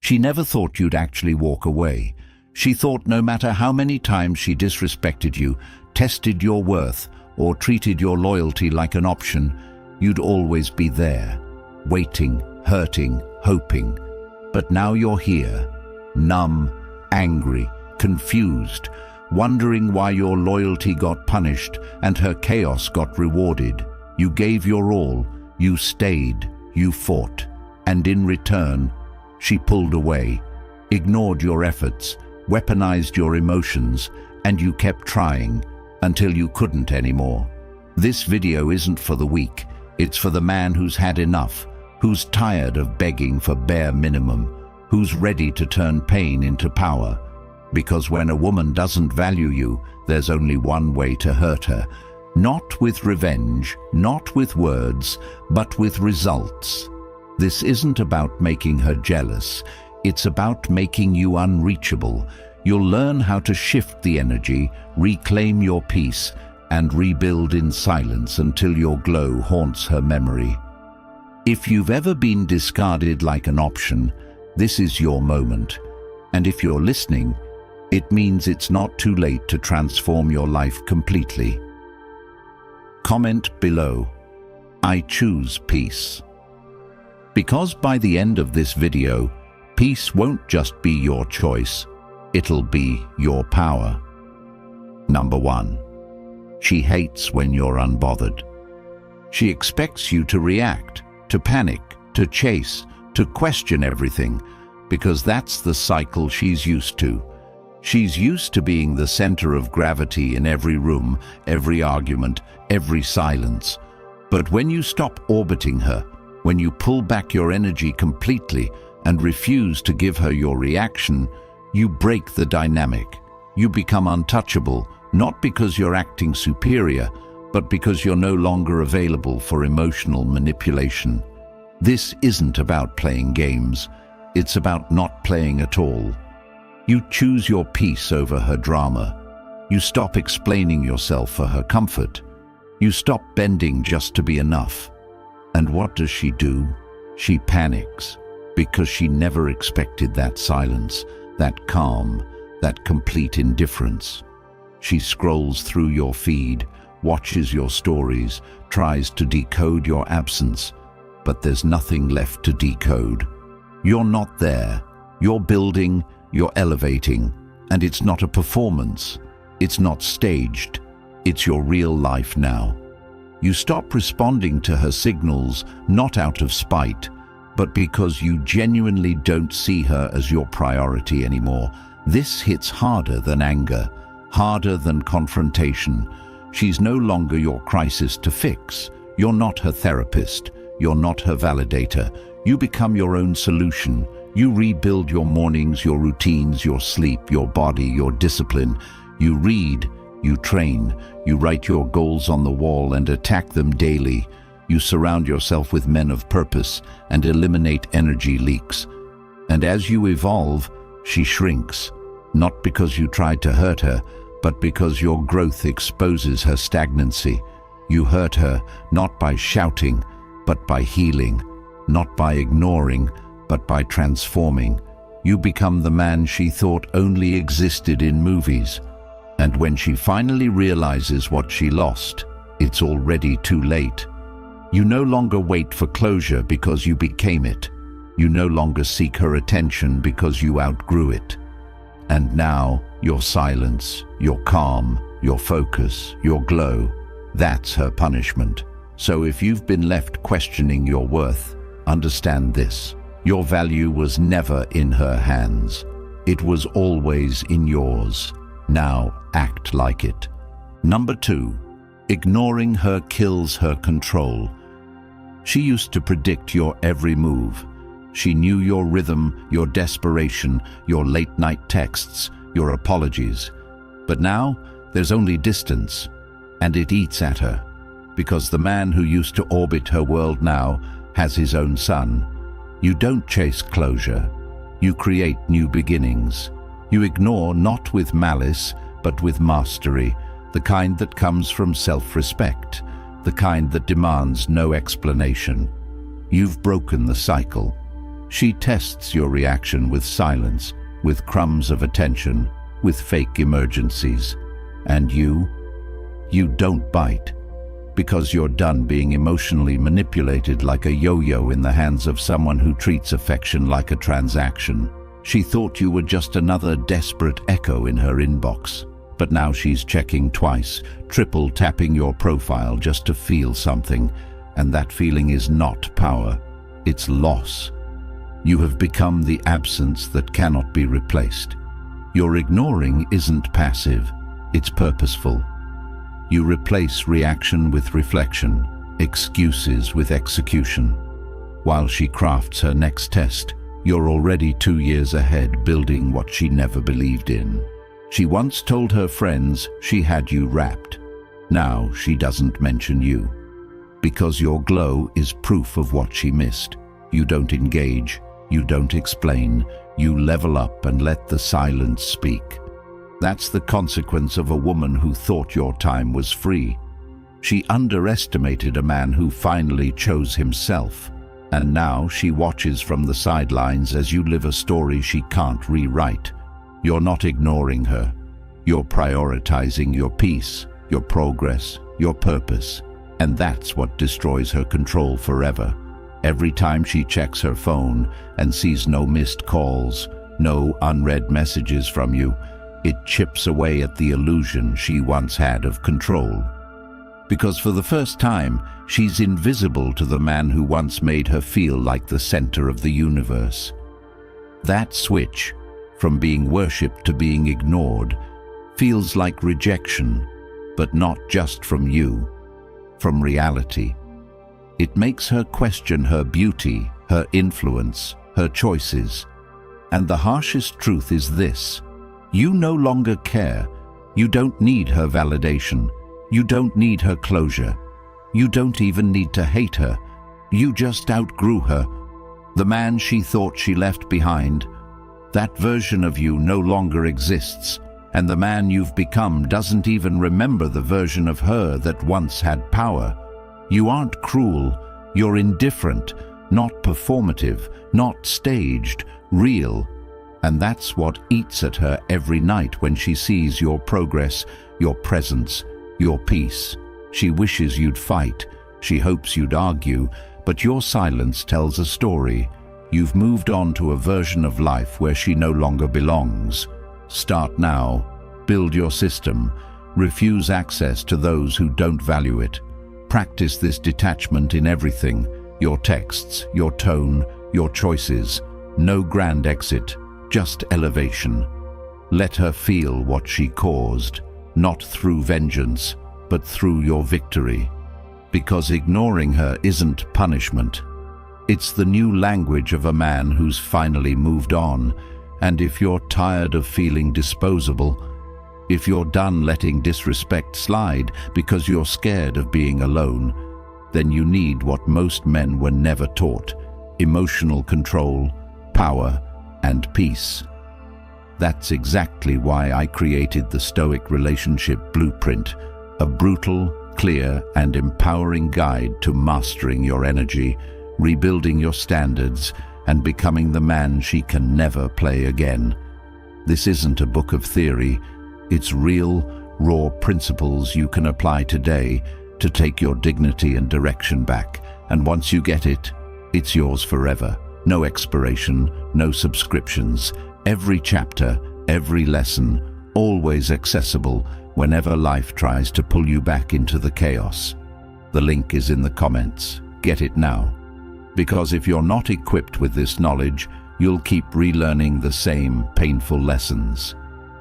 She never thought you'd actually walk away. She thought no matter how many times she disrespected you, tested your worth, or treated your loyalty like an option, you'd always be there, waiting, hurting, hoping. But now you're here, numb, angry, confused, wondering why your loyalty got punished and her chaos got rewarded. You gave your all, you stayed, you fought, and in return, she pulled away, ignored your efforts, weaponized your emotions, and you kept trying until you couldn't anymore. This video isn't for the weak, it's for the man who's had enough, who's tired of begging for bare minimum, who's ready to turn pain into power. Because when a woman doesn't value you, there's only one way to hurt her. Not with revenge, not with words, but with results. This isn't about making her jealous. It's about making you unreachable. You'll learn how to shift the energy, reclaim your peace, and rebuild in silence until your glow haunts her memory. If you've ever been discarded like an option, this is your moment. And if you're listening, it means it's not too late to transform your life completely. Comment below, I choose peace. Because by the end of this video, peace won't just be your choice, it'll be your power. Number 1. She hates when you're unbothered. She expects you to react, to panic, to chase, to question everything, because that's the cycle she's used to. She's used to being the center of gravity in every room, every argument, every silence. But when you stop orbiting her, when you pull back your energy completely and refuse to give her your reaction, you break the dynamic. You become untouchable, not because you're acting superior, but because you're no longer available for emotional manipulation. This isn't about playing games. It's about not playing at all. You choose your peace over her drama. You stop explaining yourself for her comfort. You stop bending just to be enough. And what does she do? She panics, because she never expected that silence, that calm, that complete indifference. She scrolls through your feed, watches your stories, tries to decode your absence, but there's nothing left to decode. You're not there. You're building, you're elevating, and it's not a performance. It's not staged. It's your real life now. You stop responding to her signals, not out of spite, but because you genuinely don't see her as your priority anymore. This hits harder than anger, harder than confrontation. She's no longer your crisis to fix. You're not her therapist. You're not her validator. You become your own solution. You rebuild your mornings, your routines, your sleep, your body, your discipline. You read, you train, you write your goals on the wall and attack them daily. You surround yourself with men of purpose and eliminate energy leaks. And as you evolve, she shrinks, not because you tried to hurt her, but because your growth exposes her stagnancy. You hurt her not by shouting, but by healing, not by ignoring, but by transforming. You become the man she thought only existed in movies. And when she finally realizes what she lost, it's already too late. You no longer wait for closure because you became it. You no longer seek her attention because you outgrew it. And now, your silence, your calm, your focus, your glow, that's her punishment. So if you've been left questioning your worth, understand this. Your value was never in her hands. It was always in yours. Now act like it. Number 2, ignoring her kills her control. She used to predict your every move. She knew your rhythm, your desperation, your late-night texts, your apologies. But now, there's only distance, and it eats at her, because the man who used to orbit her world now has his own son. You don't chase closure. You create new beginnings. You ignore not with malice, but with mastery, the kind that comes from self-respect, the kind that demands no explanation. You've broken the cycle. She tests your reaction with silence, with crumbs of attention, with fake emergencies. And you don't bite, because you're done being emotionally manipulated like a yo-yo in the hands of someone who treats affection like a transaction. She thought you were just another desperate echo in her inbox, but now she's checking twice, triple tapping your profile just to feel something, and that feeling is not power, it's loss. You have become the absence that cannot be replaced. Your ignoring isn't passive, it's purposeful. You replace reaction with reflection, excuses with execution. While she crafts her next test, you're already 2 years ahead, building what she never believed in. She once told her friends she had you wrapped. Now she doesn't mention you. Because your glow is proof of what she missed. You don't engage, you don't explain, you level up and let the silence speak. That's the consequence of a woman who thought your time was free. She underestimated a man who finally chose himself, and now she watches from the sidelines as you live a story she can't rewrite. You're not ignoring her. You're prioritizing your peace, your progress, your purpose, and that's what destroys her control forever. Every time she checks her phone and sees no missed calls, no unread messages from you, it chips away at the illusion she once had of control. Because for the first time, she's invisible to the man who once made her feel like the center of the universe. That switch, from being worshipped to being ignored, feels like rejection, but not just from you, from reality. It makes her question her beauty, her influence, her choices. And the harshest truth is this: you no longer care. You don't need her validation. You don't need her closure. You don't even need to hate her. You just outgrew her. The man she thought she left behind, that version of you no longer exists, and the man you've become doesn't even remember the version of her that once had power. You aren't cruel. You're indifferent, not performative, not staged, real. And that's what eats at her every night when she sees your progress, your presence, your peace. She wishes you'd fight. She hopes you'd argue, but your silence tells a story. You've moved on to a version of life where she no longer belongs. Start now. Build your system. Refuse access to those who don't value it. Practice this detachment in everything: your texts, your tone, your choices. No grand exit, just elevation. Let her feel what she caused, not through vengeance, but through your victory. Because ignoring her isn't punishment. It's the new language of a man who's finally moved on. And if you're tired of feeling disposable, if you're done letting disrespect slide because you're scared of being alone, then you need what most men were never taught: emotional control, power, and peace. That's exactly why I created the Stoic Relationship Blueprint, a brutal, clear, and empowering guide to mastering your energy, rebuilding your standards, and becoming the man she can never play again. This isn't a book of theory. It's real, raw principles you can apply today to take your dignity and direction back. And once you get it, it's yours forever. No expiration, no subscriptions. Every chapter, every lesson, always accessible whenever life tries to pull you back into the chaos. The link is in the comments. Get it now. Because if you're not equipped with this knowledge, you'll keep relearning the same painful lessons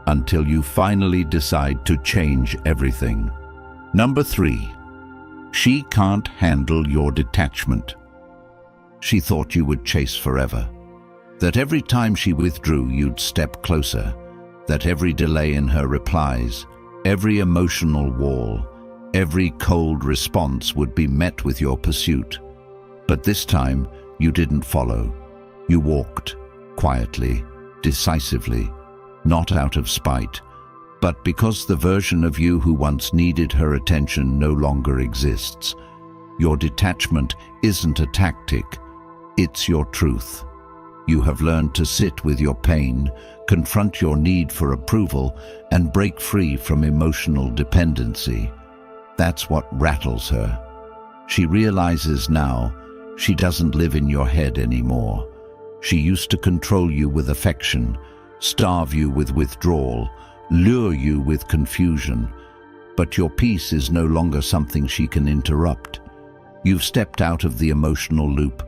until you finally decide to change everything. Number 3. She can't handle your detachment. She thought you would chase forever. That every time she withdrew, you'd step closer. That every delay in her replies, every emotional wall, every cold response would be met with your pursuit. But this time, you didn't follow. You walked, quietly, decisively, not out of spite, but because the version of you who once needed her attention no longer exists. Your detachment isn't a tactic, it's your truth. You have learned to sit with your pain, confront your need for approval, and break free from emotional dependency. That's what rattles her. She realizes now she doesn't live in your head anymore. She used to control you with affection, starve you with withdrawal, lure you with confusion. But your peace is no longer something she can interrupt. You've stepped out of the emotional loop,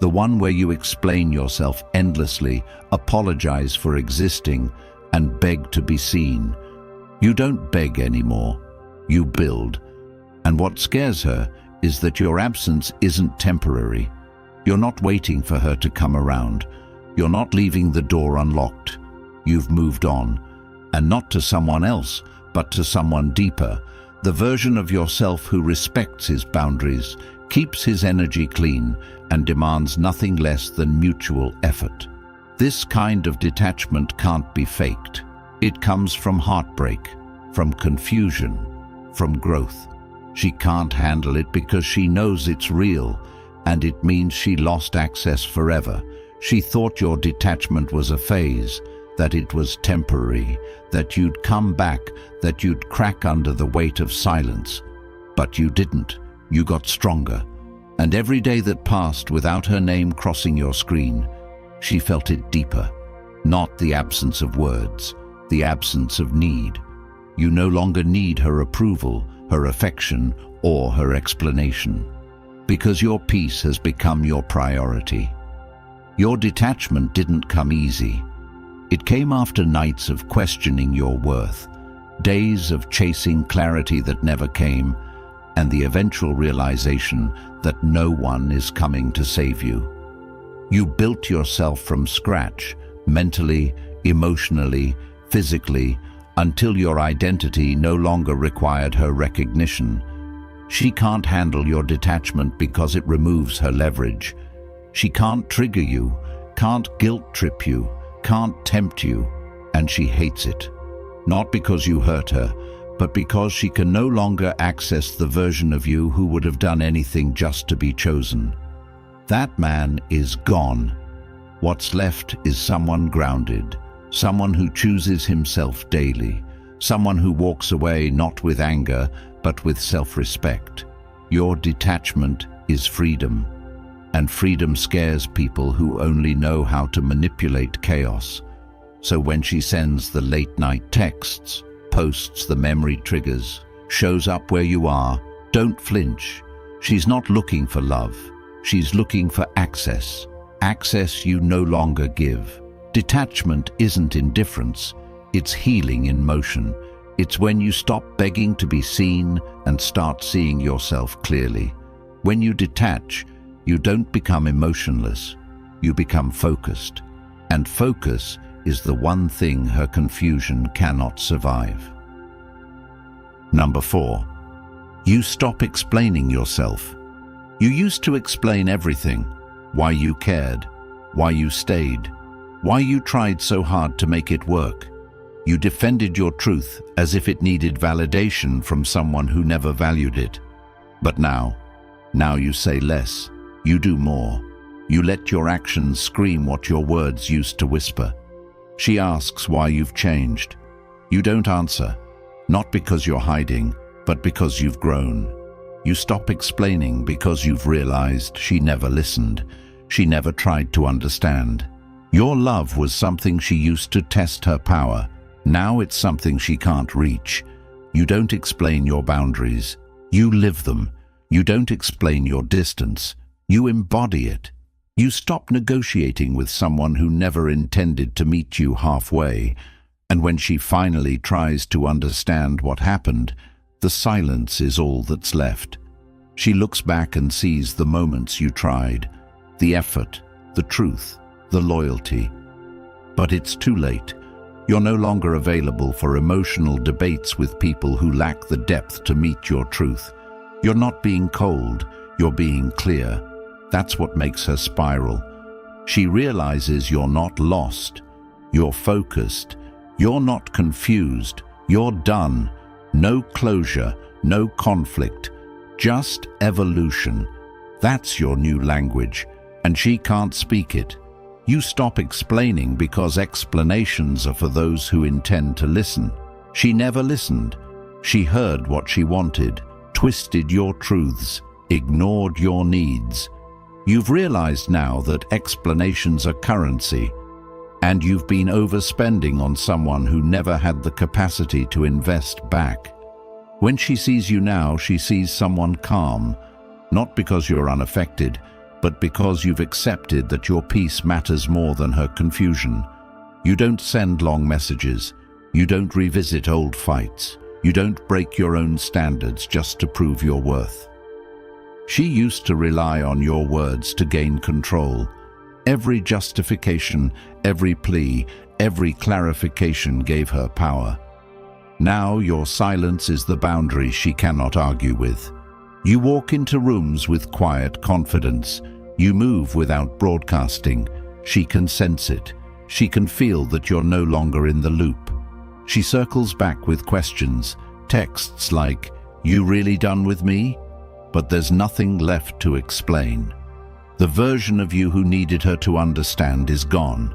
the one where you explain yourself endlessly, apologize for existing, and beg to be seen. You don't beg anymore. You build. And what scares her is that your absence isn't temporary. You're not waiting for her to come around. You're not leaving the door unlocked. You've moved on. And not to someone else, but to someone deeper, the version of yourself who respects his boundaries, keeps his energy clean, and demands nothing less than mutual effort. This kind of detachment can't be faked. It comes from heartbreak, from confusion, from growth. She can't handle it because she knows it's real, and it means she lost access forever. She thought your detachment was a phase, that it was temporary, that you'd come back, that you'd crack under the weight of silence. But you didn't. You got stronger. And every day that passed without her name crossing your screen, she felt it deeper. Not the absence of words, the absence of need. You no longer need her approval, her affection, or her explanation, because your peace has become your priority. Your detachment didn't come easy. It came after nights of questioning your worth, days of chasing clarity that never came, and the eventual realization that no one is coming to save you. You built yourself from scratch, mentally, emotionally, physically, until your identity no longer required her recognition. She can't handle your detachment because it removes her leverage. She can't trigger you, can't guilt trip you, can't tempt you, and she hates it. Not because you hurt her, but because she can no longer access the version of you who would have done anything just to be chosen. That man is gone. What's left is someone grounded, someone who chooses himself daily, someone who walks away not with anger, but with self-respect. Your detachment is freedom, and freedom scares people who only know how to manipulate chaos. So when she sends the late-night texts, posts the memory triggers, shows up where you are, don't flinch. She's not looking for love. She's looking for access. Access you no longer give. Detachment isn't indifference. It's healing in motion. It's when you stop begging to be seen and start seeing yourself clearly. When you detach, you don't become emotionless. You become focused. And focus is the one thing her confusion cannot survive. Number 4. You stop explaining yourself. You used to explain everything. Why you cared, why you stayed, why you tried so hard to make it work. You defended your truth as if it needed validation from someone who never valued it. But now you say less. You do more. You let your actions scream what your words used to whisper. She asks why you've changed. You don't answer, not because you're hiding, but because you've grown. You stop explaining because you've realized she never listened. She never tried to understand. Your love was something she used to test her power. Now it's something she can't reach. You don't explain your boundaries. You live them. You don't explain your distance. You embody it. You stop negotiating with someone who never intended to meet you halfway. And when she finally tries to understand what happened, the silence is all that's left. She looks back and sees the moments you tried, the effort, the truth, the loyalty. But it's too late. You're no longer available for emotional debates with people who lack the depth to meet your truth. You're not being cold, you're being clear. That's what makes her spiral. She realizes you're not lost, you're focused, you're not confused, you're done. No closure, no conflict, just evolution. That's your new language, and she can't speak it. You stop explaining because explanations are for those who intend to listen. She never listened. She heard what she wanted, twisted your truths, ignored your needs. You've realized now that explanations are currency, and you've been overspending on someone who never had the capacity to invest back. When she sees you now, she sees someone calm, not because you're unaffected, but because you've accepted that your peace matters more than her confusion. You don't send long messages. You don't revisit old fights. You don't break your own standards just to prove your worth. She used to rely on your words to gain control. Every justification, every plea, every clarification gave her power. Now your silence is the boundary she cannot argue with. You walk into rooms with quiet confidence. You move without broadcasting. She can sense it. She can feel that you're no longer in the loop. She circles back with questions, texts like, "You really done with me?" But there's nothing left to explain. The version of you who needed her to understand is gone.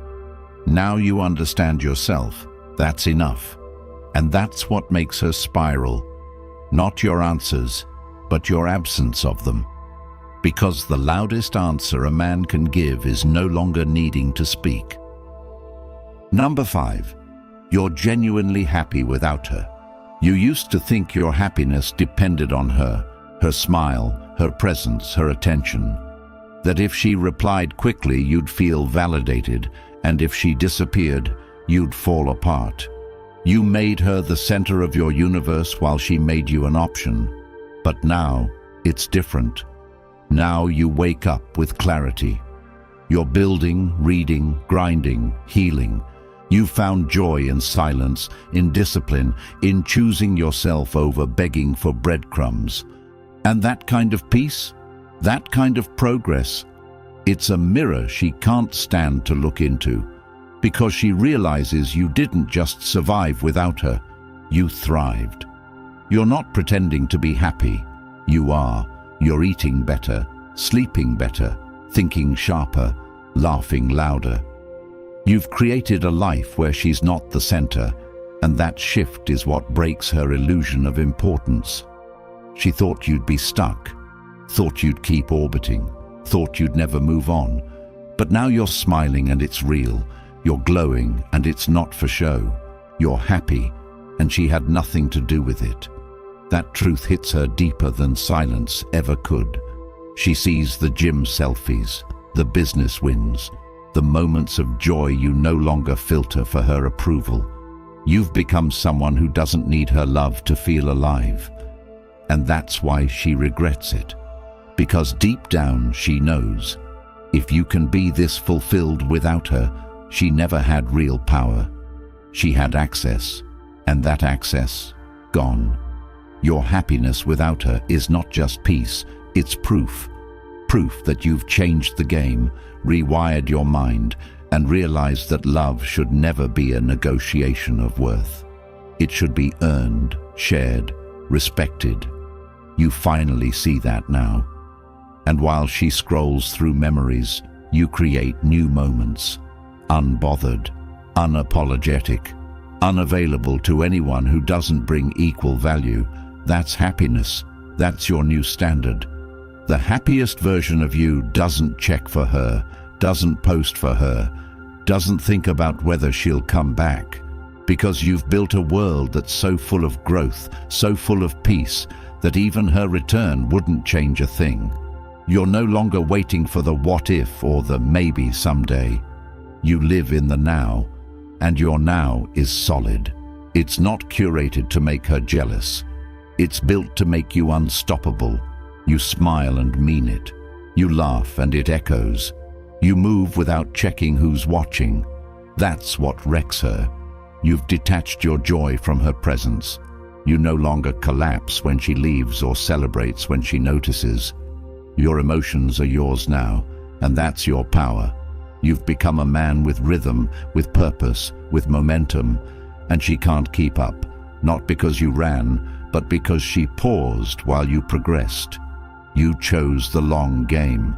Now you understand yourself. That's enough. And that's what makes her spiral. Not your answers, but your absence of them. Because the loudest answer a man can give is no longer needing to speak. Number 5. You're genuinely happy without her. You used to think your happiness depended on her smile, her presence, her attention. That if she replied quickly, you'd feel validated, and if she disappeared, you'd fall apart. You made her the center of your universe while she made you an option. But now, it's different. Now you wake up with clarity. You're building, reading, grinding, healing. You've found joy in silence, in discipline, in choosing yourself over begging for breadcrumbs. And that kind of peace, that kind of progress, it's a mirror she can't stand to look into, because she realizes you didn't just survive without her, you thrived. You're not pretending to be happy. You are. You're eating better, sleeping better, thinking sharper, laughing louder. You've created a life where she's not the center, and that shift is what breaks her illusion of importance. She thought you'd be stuck, thought you'd keep orbiting, thought you'd never move on. But now you're smiling and it's real. You're glowing and it's not for show. You're happy and she had nothing to do with it. That truth hits her deeper than silence ever could. She sees the gym selfies, the business wins, the moments of joy you no longer filter for her approval. You've become someone who doesn't need her love to feel alive. And that's why she regrets it. Because deep down she knows, if you can be this fulfilled without her, she never had real power. She had access, and that access, gone. Your happiness without her is not just peace, it's proof. Proof that you've changed the game, rewired your mind, and realized that love should never be a negotiation of worth. It should be earned, shared, respected. You finally see that now. And while she scrolls through memories, you create new moments. Unbothered, unapologetic, unavailable to anyone who doesn't bring equal value. That's happiness. That's your new standard. The happiest version of you doesn't check for her, doesn't post for her, doesn't think about whether she'll come back. Because you've built a world that's so full of growth, so full of peace, that even her return wouldn't change a thing. You're no longer waiting for the what if or the maybe someday. You live in the now, and your now is solid. It's not curated to make her jealous. It's built to make you unstoppable. You smile and mean it. You laugh and it echoes. You move without checking who's watching. That's what wrecks her. You've detached your joy from her presence. You no longer collapse when she leaves or celebrates when she notices. Your emotions are yours now, and that's your power. You've become a man with rhythm, with purpose, with momentum, and she can't keep up, not because you ran, but because she paused while you progressed. You chose the long game.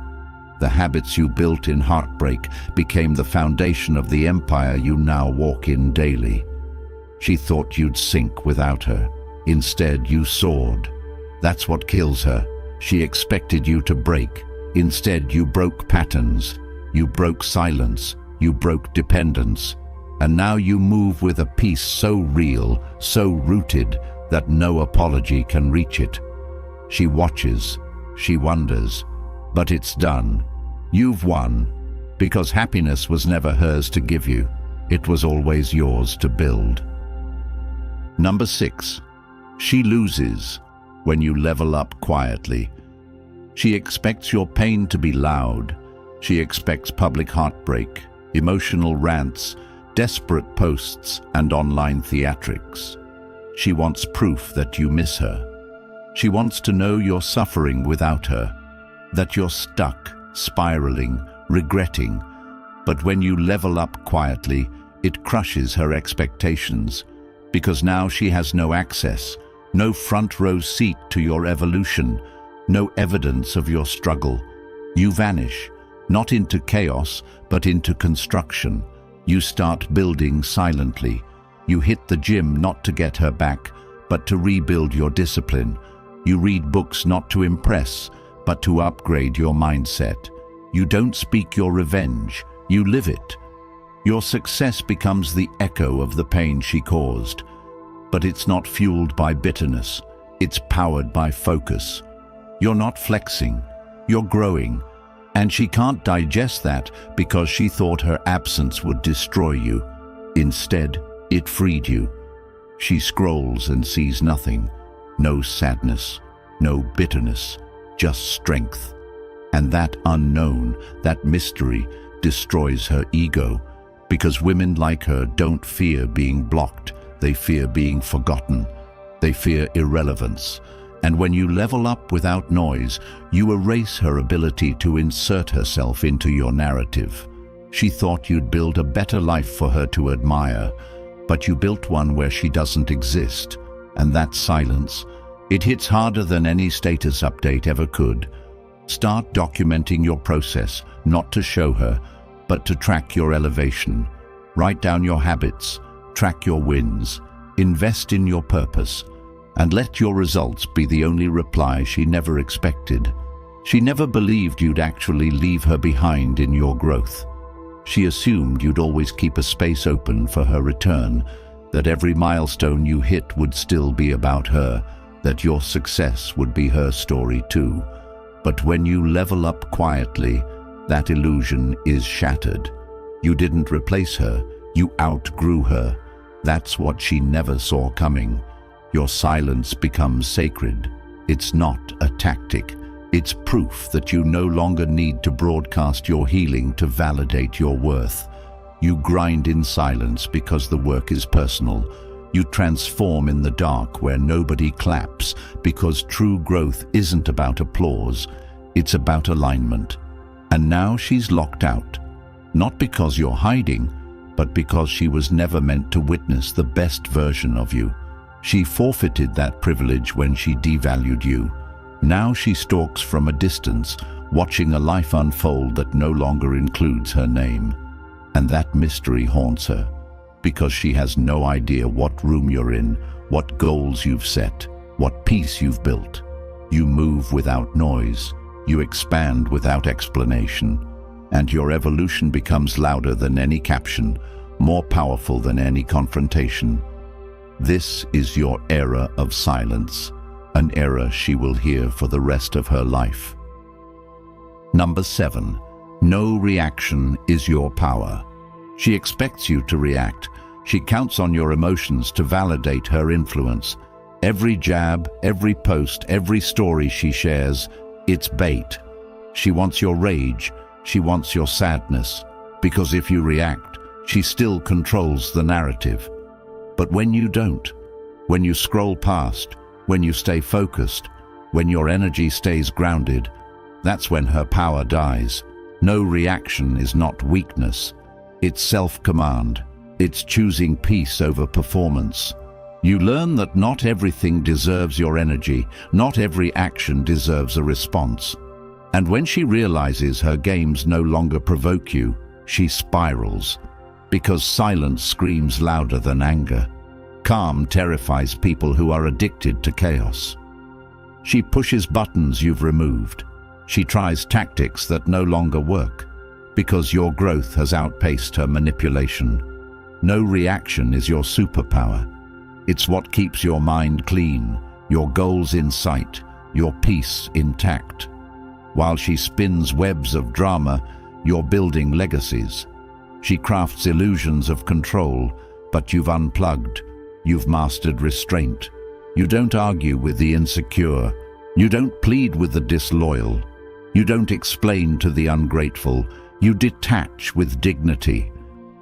The habits you built in heartbreak became the foundation of the empire you now walk in daily. She thought you'd sink without her. Instead, you soared. That's what kills her. She expected you to break. Instead, you broke patterns. You broke silence. You broke dependence. And now you move with a peace so real, so rooted, that no apology can reach it. She watches. She wonders. But it's done. You've won. Because happiness was never hers to give you. It was always yours to build. Number 6. She loses when you level up quietly. She expects your pain to be loud. She expects public heartbreak, emotional rants, desperate posts, and online theatrics. She wants proof that you miss her. She wants to know you're suffering without her, that you're stuck, spiraling, regretting. But when you level up quietly, it crushes her expectations, because now she has no access, no front row seat to your evolution, no evidence of your struggle. You vanish, not into chaos, but into construction. You start building silently. You hit the gym not to get her back, but to rebuild your discipline. You read books not to impress, but to upgrade your mindset. You don't speak your revenge, you live it. Your success becomes the echo of the pain she caused. But it's not fueled by bitterness, it's powered by focus. You're not flexing, you're growing. And she can't digest that because she thought her absence would destroy you. Instead, it freed you. She scrolls and sees nothing. No sadness, no bitterness, just strength. And that unknown, that mystery, destroys her ego. Because women like her don't fear being blocked, they fear being forgotten. They fear irrelevance. And when you level up without noise, you erase her ability to insert herself into your narrative. She thought you'd build a better life for her to admire, but you built one where she doesn't exist. And that silence, it hits harder than any status update ever could. Start documenting your process, not to show her, but to track your elevation. Write down your habits, track your wins, invest in your purpose, and let your results be the only reply she never expected. She never believed you'd actually leave her behind in your growth. She assumed you'd always keep a space open for her return, that every milestone you hit would still be about her, that your success would be her story too. But when you level up quietly, that illusion is shattered. You didn't replace her, you outgrew her. That's what she never saw coming. Your silence becomes sacred. It's not a tactic. It's proof that you no longer need to broadcast your healing to validate your worth. You grind in silence because the work is personal. You transform in the dark where nobody claps, because true growth isn't about applause, it's about alignment. And now she's locked out. Not because you're hiding, but because she was never meant to witness the best version of you. She forfeited that privilege when she devalued you. Now she stalks from a distance, watching a life unfold that no longer includes her name. And that mystery haunts her, because she has no idea what room you're in, what goals you've set, what peace you've built. You move without noise, you expand without explanation, and your evolution becomes louder than any caption, more powerful than any confrontation. This is your era of silence, an era she will hear for the rest of her life. Number 7. No reaction is your power. She expects you to react. She counts on your emotions to validate her influence. Every jab, every post, every story she shares, it's bait. She wants your rage. She wants your sadness. Because if you react, she still controls the narrative. But when you don't, when you scroll past, when you stay focused, when your energy stays grounded, that's when her power dies. No reaction is not weakness. It's self-command. It's choosing peace over performance. You learn that not everything deserves your energy, not every action deserves a response. And when she realizes her games no longer provoke you, she spirals, because silence screams louder than anger. Calm terrifies people who are addicted to chaos. She pushes buttons you've removed. She tries tactics that no longer work, because your growth has outpaced her manipulation. No reaction is your superpower. It's what keeps your mind clean, your goals in sight, your peace intact. While she spins webs of drama, you're building legacies. She crafts illusions of control, but you've unplugged. You've mastered restraint. You don't argue with the insecure. You don't plead with the disloyal. You don't explain to the ungrateful. You detach with dignity.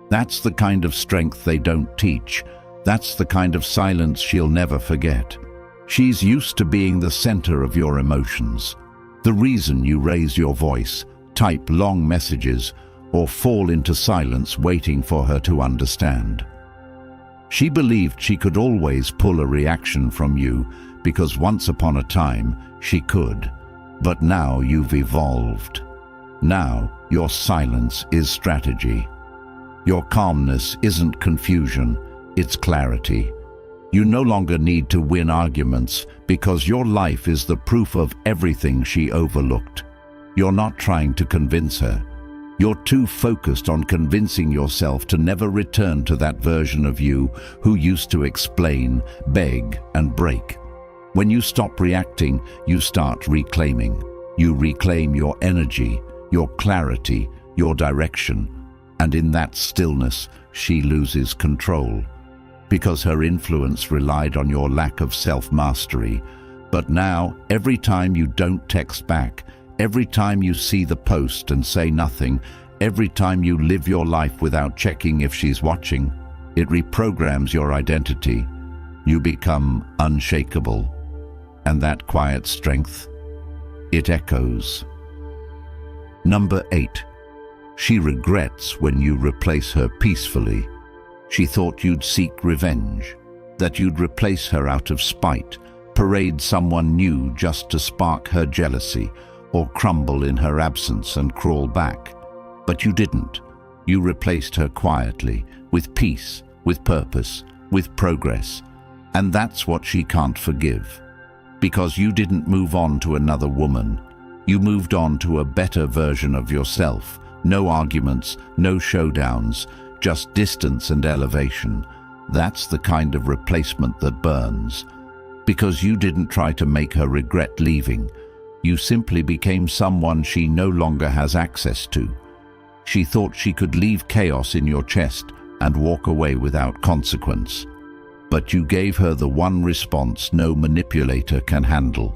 That's the kind of strength they don't teach. That's the kind of silence she'll never forget. She's used to being the center of your emotions, the reason you raise your voice, type long messages, or fall into silence waiting for her to understand. She believed she could always pull a reaction from you because once upon a time she could. But now you've evolved. Now your silence is strategy. Your calmness isn't confusion, it's clarity. You no longer need to win arguments because your life is the proof of everything she overlooked. You're not trying to convince her. You're too focused on convincing yourself to never return to that version of you who used to explain, beg, and break. When you stop reacting, you start reclaiming. You reclaim your energy, your clarity, your direction. And in that stillness, she loses control. Because her influence relied on your lack of self-mastery. But now, every time you don't text back, every time you see the post and say nothing, every time you live your life without checking if she's watching, it reprograms your identity. You become unshakable. And that quiet strength, it echoes. Number 8. She regrets when you replace her peacefully. She thought you'd seek revenge, that you'd replace her out of spite, parade someone new just to spark her jealousy, or crumble in her absence and crawl back. But you didn't. You replaced her quietly, with peace, with purpose, with progress. And that's what she can't forgive. Because you didn't move on to another woman. You moved on to a better version of yourself. No arguments, no showdowns, just distance and elevation. That's the kind of replacement that burns. Because you didn't try to make her regret leaving. You simply became someone she no longer has access to. She thought she could leave chaos in your chest and walk away without consequence. But you gave her the one response no manipulator can handle: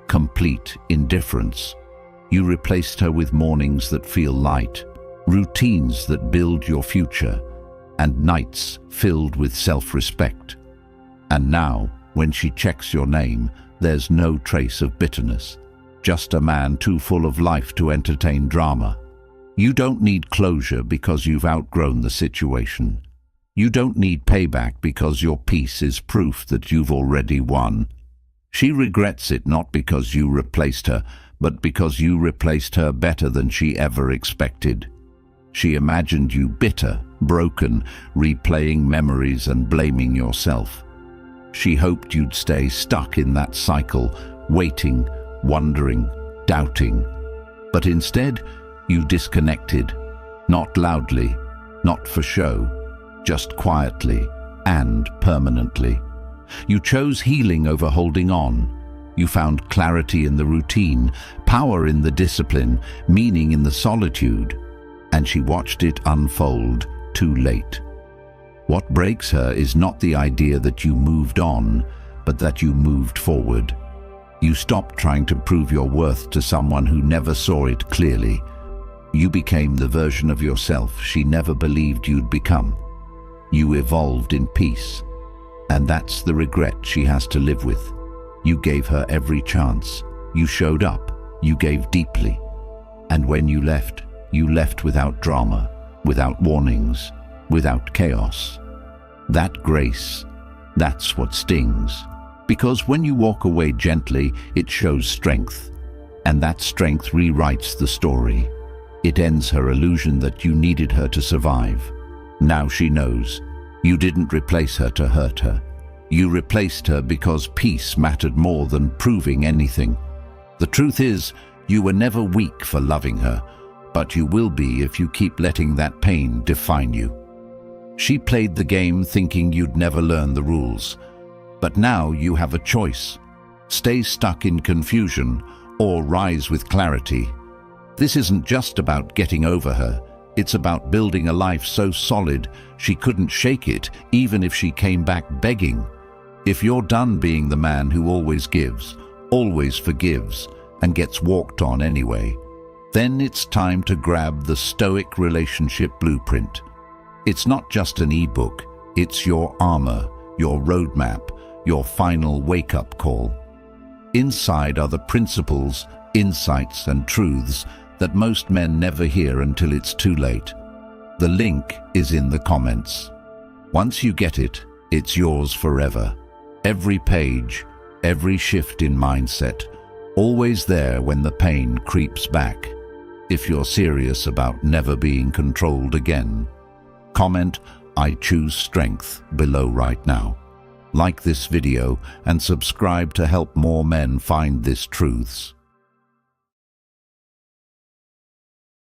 complete indifference. You replaced her with mornings that feel light, routines that build your future, and nights filled with self-respect. And now, when she checks your name, there's no trace of bitterness. Just a man too full of life to entertain drama. You don't need closure because you've outgrown the situation. You don't need payback because your peace is proof that you've already won. She regrets it not because you replaced her, but because you replaced her better than she ever expected. She imagined you bitter, broken, replaying memories and blaming yourself. She hoped you'd stay stuck in that cycle, waiting, wondering, doubting. But instead, you disconnected, not loudly, not for show, just quietly and permanently. You chose healing over holding on. You found clarity in the routine, power in the discipline, meaning in the solitude. And she watched it unfold too late. What breaks her is not the idea that you moved on, but that you moved forward. You stopped trying to prove your worth to someone who never saw it clearly. You became the version of yourself she never believed you'd become. You evolved in peace. And that's the regret she has to live with. You gave her every chance. You showed up. You gave deeply. And when you left without drama, without warnings, without chaos. That grace, that's what stings. Because when you walk away gently, it shows strength. And that strength rewrites the story. It ends her illusion that you needed her to survive. Now she knows. You didn't replace her to hurt her. You replaced her because peace mattered more than proving anything. The truth is, you were never weak for loving her, but you will be if you keep letting that pain define you. She played the game thinking you'd never learn the rules. But now you have a choice. Stay stuck in confusion or rise with clarity. This isn't just about getting over her. It's about building a life so solid she couldn't shake it even if she came back begging. If you're done being the man who always gives, always forgives, and gets walked on anyway, then it's time to grab the Stoic Relationship Blueprint. It's not just an e-book, it's your armor, your roadmap, your final wake-up call. Inside are the principles, insights, and truths that most men never hear until it's too late. The link is in the comments. Once you get it, it's yours forever. Every page, every shift in mindset, always there when the pain creeps back. If you're serious about never being controlled again, comment "I choose strength" below right now. Like this video and subscribe to help more men find these truths.